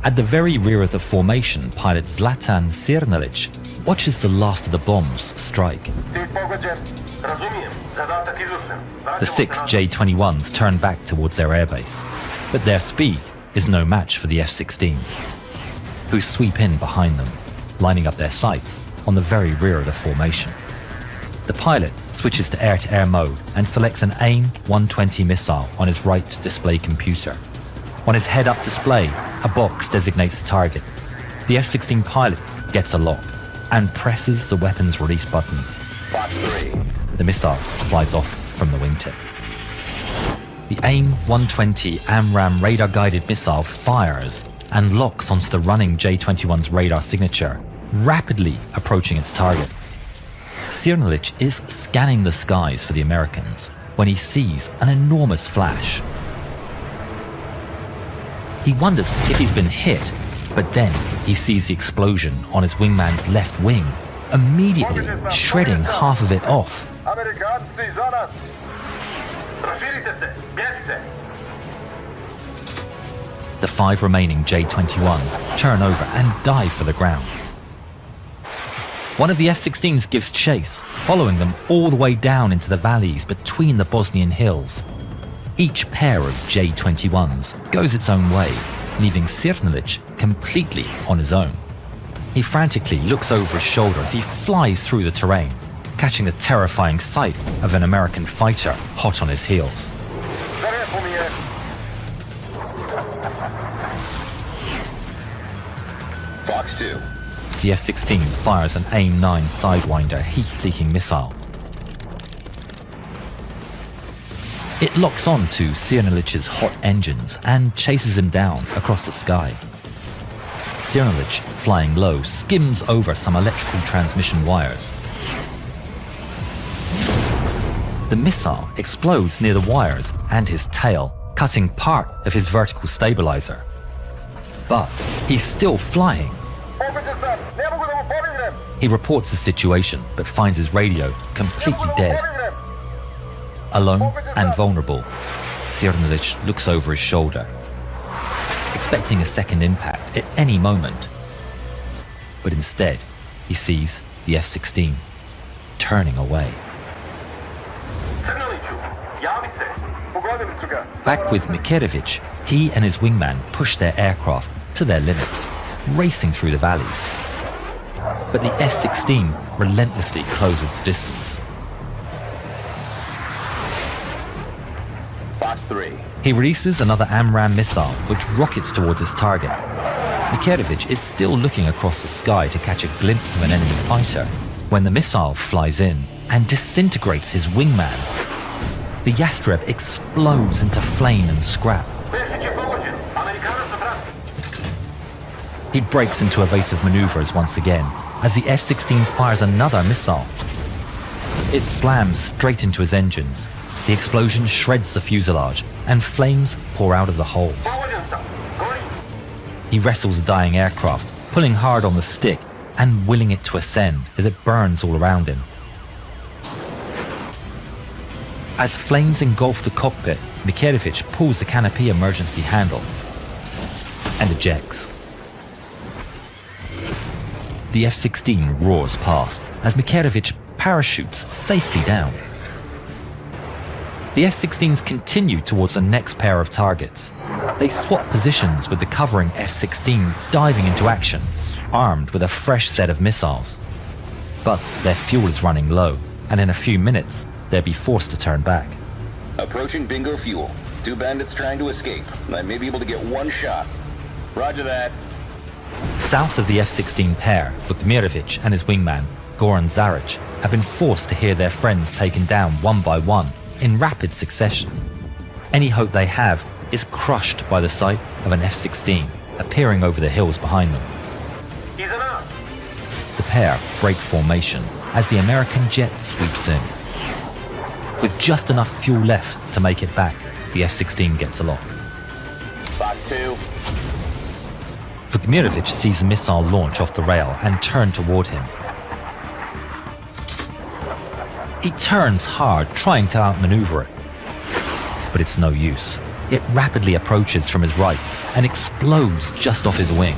At the very rear of the formation, pilot Zlatan Sirnalic watches the last of the bombs strike. The 6 J-21s turn back towards their airbase, but their speed is no match for the F-16s, who sweep in behind them, lining up their sights on the very rear of the formation. The pilot switches to air-to-air mode and selects an AIM-120 missile on his right display computer. On his head-up display, a box designates the target. The F-16 pilot gets a lock and presses the weapon's release button. Box 3. The missile flies off from the wingtip. The AIM-120 AMRAAM radar-guided missile fires and locks onto the running J-21's radar signature, rapidly approaching its target. Sirnalic is scanning the skies for the Americans when he sees an enormous flash. He wonders if he's been hit, but then he sees the explosion on his wingman's left wing, immediately shredding half of it off. The 5 remaining J-21s turn over and dive for the ground. One of the F-16s gives chase, following them all the way down into the valleys between the Bosnian hills. Each pair of J-21s goes its own way, leaving Sirnalic completely on his own. He frantically looks over his shoulder as he flies through the terrain, catching the terrifying sight of an American fighter hot on his heels. Box 2. The F-16 fires an AIM-9 Sidewinder heat-seeking missile. It locks on to Sirnalic's hot engines and chases him down across the sky. Sirnalic, flying low, skims over some electrical transmission wires. The missile explodes near the wires and his tail, cutting part of his vertical stabilizer. But he's still flying. He reports the situation, but finds his radio completely dead. Alone and vulnerable, Sirnalic looks over his shoulder, expecting a second impact at any moment. But instead, he sees the F-16 turning away. Back with Mikerevic, he and his wingman push their aircraft to their limits, racing through the valleys. But the F-16 relentlessly closes the distance. Box 3. He releases another AMRAAM missile, which rockets towards its target. Mikerevic is still looking across the sky to catch a glimpse of an enemy fighter when the missile flies in and disintegrates his wingman. The Yastreb explodes into flame and scrap. He breaks into evasive maneuvers once again as the F-16 fires another missile. It slams straight into his engines. The explosion shreds the fuselage and flames pour out of the holes. He wrestles the dying aircraft, pulling hard on the stick and willing it to ascend as it burns all around him. As flames engulf the cockpit, Mikerevic pulls the canopy emergency handle and ejects. The F-16 roars past as Mikerevic parachutes safely down. The F-16s continue towards the next pair of targets. They swap positions with the covering F-16 diving into action, armed with a fresh set of missiles. But their fuel is running low, and in a few minutes, they'll be forced to turn back. Approaching bingo fuel. 2 bandits trying to escape. I may be able to get one shot. Roger that. South of the F-16 pair, Vukmirovic and his wingman, Goran Zaric, have been forced to hear their friends taken down one by one in rapid succession. Any hope they have is crushed by the sight of an F-16 appearing over the hills behind them. The pair break formation as the American jet sweeps in. With just enough fuel left to make it back, the F-16 gets a lock. Box 2. Vukmirovic sees the missile launch off the rail and turn toward him. He turns hard, trying to outmaneuver it. But it's no use. It rapidly approaches from his right and explodes just off his wing.